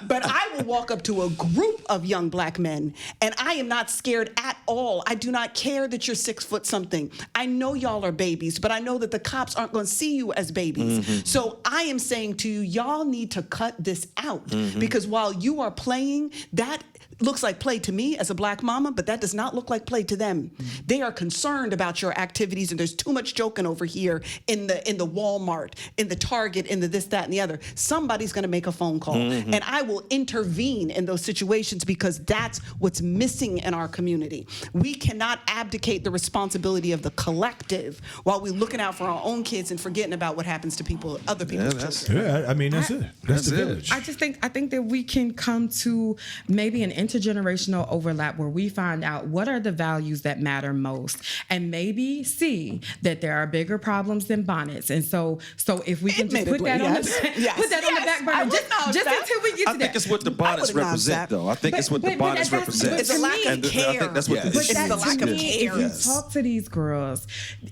But I will walk up to a group of young black men, and I am not scared at all. I do not care that you're 6 foot something. I know y'all are babies, but I know that the cops aren't going to see you as babies. So I am saying to you, y'all need to cut this out, because while you are playing, that looks like play to me as a black mama, but that does not look like play to them. They are concerned about your activities, and there's too much joking over here in the Walmart, in the Target, in the this, that, and the other. Somebody's going to make a phone call, and I will intervene in those situations, because that's what's missing in our community. We cannot abdicate the responsibility of the collective while we're looking out for our own kids and forgetting about what happens to other people's children. Yeah, I mean that's it. That's the it. village. I think that we can come to maybe an intergenerational overlap where we find out what are the values that matter most, and maybe see that there are bigger problems than bonnets. And so if we can just put that on the back burner, just until we get to I think that. it's what the bonnets acknowledge represent, that. though. I think it's what the But bonnets that's- represent. It's a lack of And I care. think that's what Yeah. the But It's issue the is. lack of to me, care. if you talk to these girls,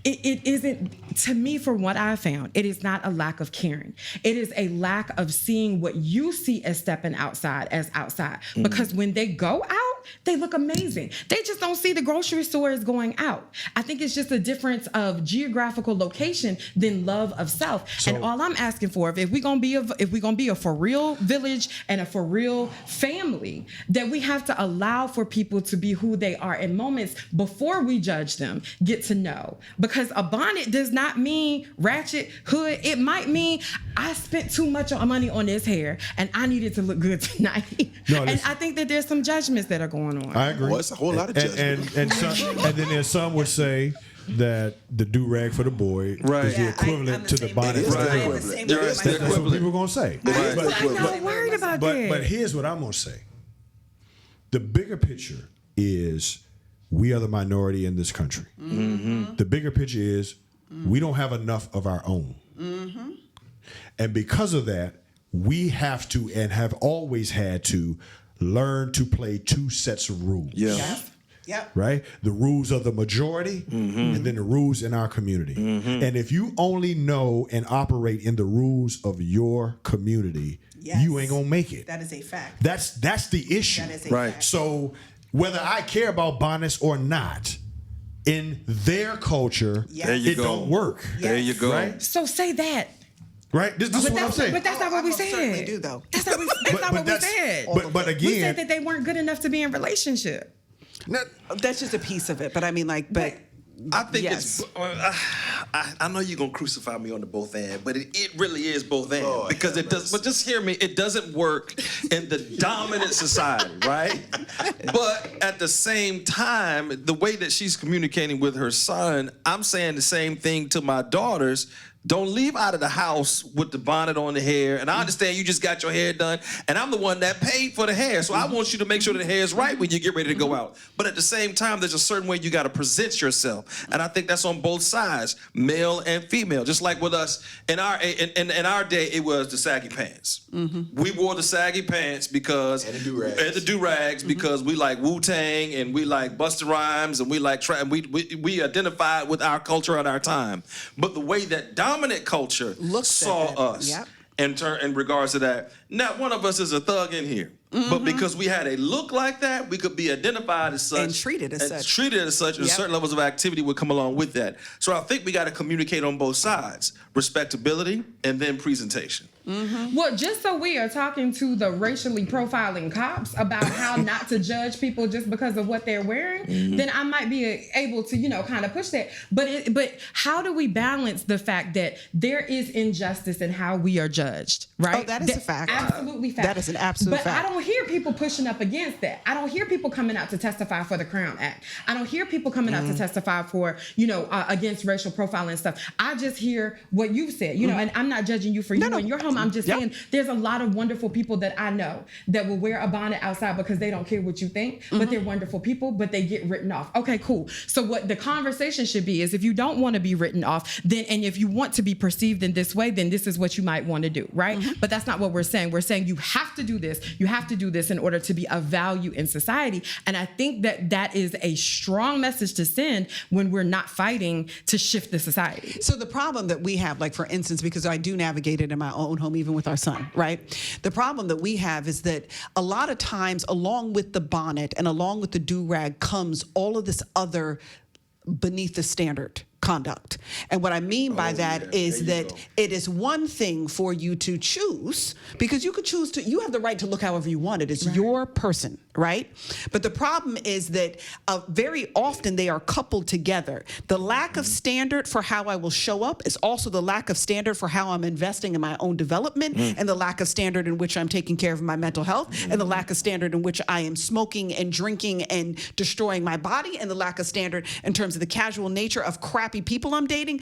it isn't, to me, from what I found, it is not a lack of caring. It is a lack of seeing what you see as stepping outside as outside. Because when they go out, they look amazing. They just don't see the grocery store as going out. I think it's just a difference of geographical location than love of self. And all I'm asking for, if we're gonna be a for real village and a for real family, that we have to allow for people to be who they are in moments before we judge them, get to know. Because a bonnet does not mean ratchet hood. It might mean I spent too much money on this hair and I needed to look good tonight. No, and listen. I think that there's some judgments that are going on. I agree. Well, it's a whole lot of judgment. and then there's some would say that the do rag for the boy Right. is the Yeah, equivalent to the bonnet It for is the the girl. equivalent. There is That's the what equivalent. people are gonna say. Right. But, I'm not worried about that. but here's what I'm gonna say. The bigger picture is we are the minority in this country. The bigger picture is we don't have enough of our own. And because of that, we have to and have always had to learn to play two sets of rules. Yeah. Yep. Right? The rules of the majority and then the rules in our community. And if you only know and operate in the rules of your community, Yes. you ain't gonna make it. That is a fact. That's the issue. That is a Right. fact. So whether I care about bonnets or not, in their culture, Yes. There you it go. don't work. There you go. Right? So say that. Right? This is what I'm saying. But that's not Oh, what we I most certainly said. do, though. That's not, what we said. But We again, said that they weren't good enough to be in relationship. That's just a piece of it. But I mean, like, but I think yes. it's. I know you're gonna crucify me on the both end, but it really is both end Lord because have it does. But just hear me, it doesn't work in the dominant society, right? But at the same time, the way that she's communicating with her son, I'm saying the same thing to my daughters. Don't leave out of the house with the bonnet on the hair. And I understand you just got your hair done, and I'm the one that paid for the hair. So I want you to make sure the hair is right when you get ready to go out. But at the same time, there's a certain way you got to present yourself. And I think that's on both sides, male and female. Just like with us, in our day, it was the saggy pants. We wore the saggy pants because And the do-rags. and the do-rags because we like Wu-Tang and we like Busta Rhymes and we like we identified with our culture at our time. But the way that dominant culture Looks at saw that. us Yep. in regards to that, not one of us is a thug in here. But because we had a look like that, we could be identified as such. And treated as such. Treated as such, and Yep. certain levels of activity would come along with that. So I think we got to communicate on both sides, respectability and then presentation. Well, just so we are talking to the racially profiling cops about how not to judge people just because of what they're wearing, then I might be able to, kind of push that. But how do we balance the fact that there is injustice in how we are judged, right? Oh, that is a fact. Absolutely fact. That is an absolute but fact. I don't hear people pushing up against that. I don't hear people coming out to testify for the Crown Act. I don't hear people coming out to testify for, against racial profiling stuff. I just hear what you've said, and I'm not judging you for you and your home. I'm just Yep. saying there's a lot of wonderful people that I know that will wear a bonnet outside because they don't care what you think, but they're wonderful people, but they get written off. Okay, cool. So what the conversation should be is if you don't want to be written off, then, and if you want to be perceived in this way, then this is what you might want to do, right? But that's not what we're saying. We're saying you have to do this. You have to do this in order to be of value in society. And I think that is a strong message to send when we're not fighting to shift the society. So the problem that we have, like for instance, because I do navigate it in my own home, even with our son, right? The problem that we have is that a lot of times along with the bonnet and along with the do-rag comes all of this other beneath the standard conduct. And what I mean by that is that it is one thing for you to choose, because you could choose to, you have the right to look however you want. It is your person, right? But the problem is that very often they are coupled together. The lack of standard for how I will show up is also the lack of standard for how I'm investing in my own development, and the lack of standard in which I'm taking care of my mental health, and the lack of standard in which I am smoking and drinking and destroying my body, and the lack of standard in terms of the casual nature of crappy people I'm dating.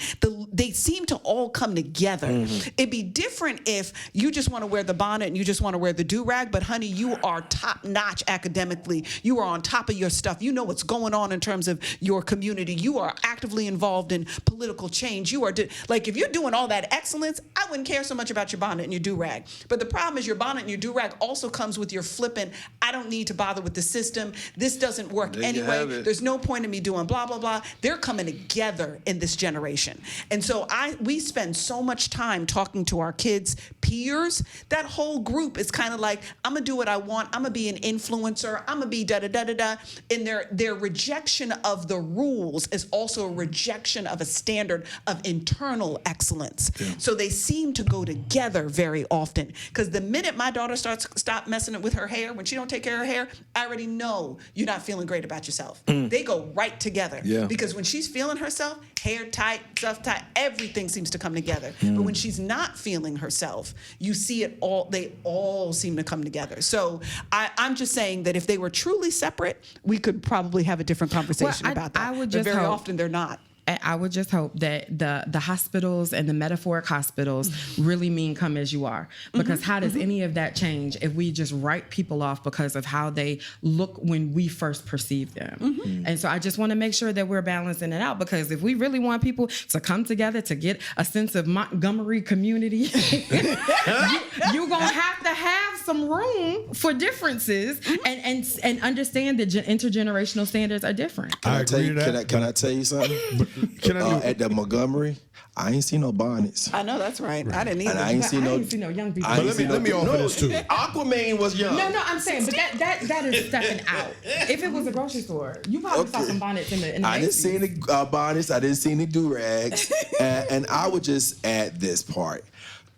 They seem to all come together. It'd be different if you just want to wear the bonnet and you just want to wear the do-rag, but honey, you are top-notch academically. You are on top of your stuff. You know what's going on in terms of your community. You are actively involved in political change. You are, like, if you're doing all that excellence, I wouldn't care so much about your bonnet and your do-rag. But the problem is your bonnet and your do-rag also comes with your flippant, I don't need to bother with the system. This doesn't work There you anyway. have it. There's no point in me doing blah, blah, blah. They're coming together in this generation. And so we spend so much time talking to our kids' peers. That whole group is kind of like, I'm gonna do what I want. I'm gonna be an influencer. I'm gonna be da-da-da-da-da. And their rejection of the rules is also a rejection of a standard of internal excellence. Yeah. So they seem to go together very often. Because the minute my daughter stop messing with her hair, when she don't take care of her hair, I already know you're not feeling great about yourself. They go right together. Yeah. Because when she's feeling herself, hair tight, stuff tight, everything seems to come together. But when she's not feeling herself, you see it all, they all seem to come together. So I'm just saying that if they were truly separate, we could probably have a different conversation about that. I would but just very hope- often they're not. I would just hope that the hospitals and the metaphoric hospitals really mean come as you are. Because how does any of that change if we just write people off because of how they look when we first perceive them? And so I just want to make sure that we're balancing it out, because if we really want people to come together to get a sense of Montgomery community, you're going to have some room for differences and understand that intergenerational standards are different. I agree to that. Can I tell you something? At the Montgomery, I ain't seen no bonnets. I know that's right. I didn't either. And I ain't seen no young people. But let me offer this too. Aquaman was young. No, I'm saying, but that is stepping out. If it was a grocery store, you probably saw some bonnets in the I didn't 80s. see any bonnets. I didn't see any do-rags. and I would just add this part.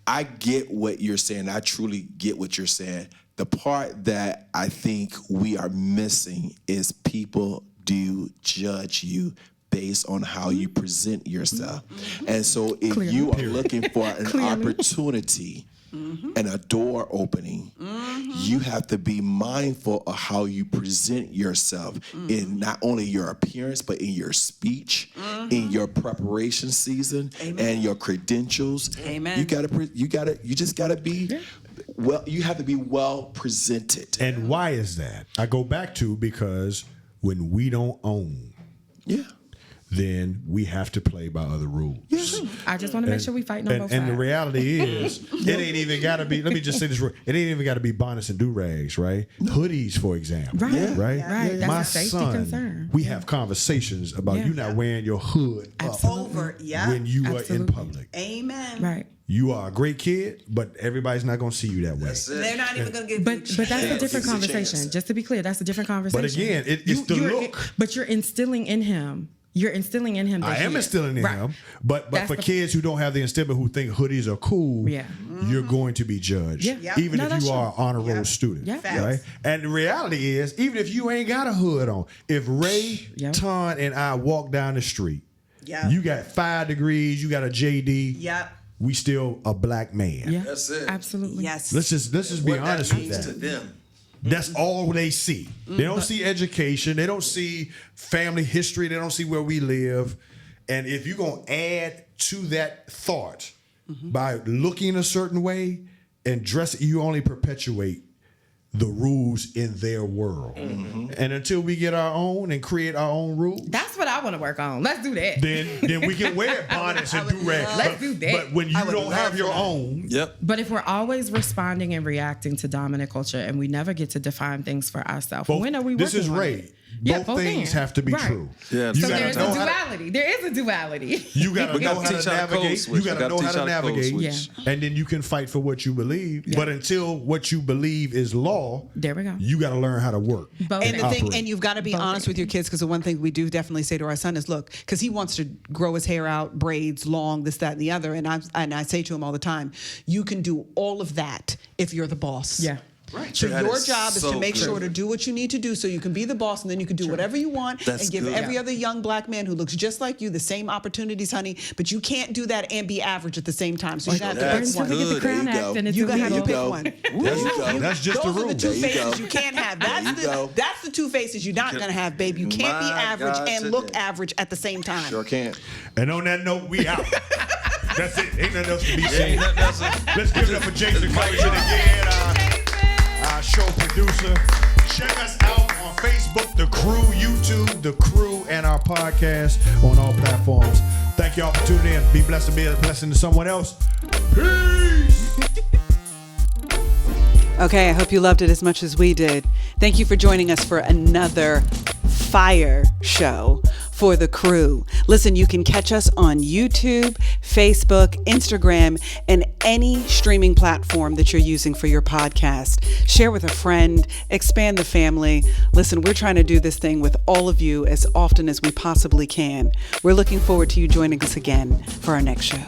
I get what you're saying. I truly get what you're saying. The part that I think we are missing is people do judge you based on how you present yourself. And so if you are looking for an opportunity and a door opening, you have to be mindful of how you present yourself in not only your appearance, but in your speech, in your preparation season, and your credentials. Amen. You just gotta be well. You have to be well presented. And why is that? I go back to because when we don't own, then we have to play by other rules. I just want to make sure we fight on both And the sides. reality is, it ain't even got to be, let me just say this, it ain't even got to be bonnets and do-rags, right? Hoodies, for example. Right. Yeah. Right? Right. That's My a safety son, concern. we have conversations about you not wearing your hood up Over, when you are in Absolutely. public. Amen. Right. You are a great kid, but everybody's not going to see you that way. They're not even going to get. But that's a different It's a conversation. chance. Just to be clear, that's a different conversation. But again, it's the look. But you're instilling in him. You're instilling in him. That I am he is. instilling in Right. him, but That's for the- kids who don't have the instillment, who think hoodies are cool, Yeah. you're going to be judged, Yeah. Yeah. even No, if that's you true. are an honor roll student, Yeah. right? And the reality is, even if you ain't got a hood on, if Ray, Yeah. Ton, and I walk down the street, Yeah. you got 5 degrees, you got a JD, Yep. we still a black man. Yeah. That's it. Absolutely. Yes. Let's just be What honest that with means that. to them. That's all they see. They don't see education. They don't see family history. They don't see where we live. And if you're going to add to that thought by looking a certain way and dressing, you only perpetuate the rules in their world. And until we get our own and create our own rules, That's what I want to work on. Let's do that. then we can wear bonnets and do-rags. Let's do that. But when you I would don't have love your that. own, Yep. But if we're always responding and reacting to dominant culture and we never get to define things for ourselves, when are we this working is on Ray. it? Yeah, Both things ends. have to be Right. true. Yeah, You So gotta there's a know how to- duality. There is a duality. You gotta We know gotta how teach to how to code navigate. switch. You We gotta gotta know teach how to how to code navigate, switch. and then you can fight for what you believe. Yeah. But until what you believe is law, There we go. you got to learn how to work. Both And the ends. thing, operate. and you've got to be honest with your kids, because the one thing we do definitely say to our son is, look, because he wants to grow his hair out, braids, long, this, that, and the other, and I say to him all the time, you can do all of that if you're the boss. Yeah. Right. So That your is job is so to make good. sure to do what you need to do so you can be the boss, and then you can do whatever you want That's and give good. every Yeah. other young black man who looks just like you the same opportunities, honey. But you can't do that and be average at the same time. So you got to That's pick one. Until we get the good. Crown There you Act go. and it's You got to illegal. pick go. one. There you go. That's just Those the are rule. the two There you phases go. you can't have. There you go. That's the two phases you're not gonna have, babe. You can't be My average God, and look today. average at the same time. Sure can't. And on that note, we out. That's it. Ain't nothing else to be said. Ain't nothing else. Let's give it up for Jason Covington again, our show producer. Check us out on Facebook, The Crew, YouTube, The Crew, and our podcast on all platforms. Thank y'all for tuning in. Be blessed and be a blessing to someone else. Peace. Okay, I hope you loved it as much as we did. Thank you for joining us for another fire show for The Crew. Listen, you can catch us on YouTube, Facebook, Instagram, and any streaming platform that you're using for your podcast. Share with a friend, expand the family. Listen, we're trying to do this thing with all of you as often as we possibly can. We're looking forward to you joining us again for our next show.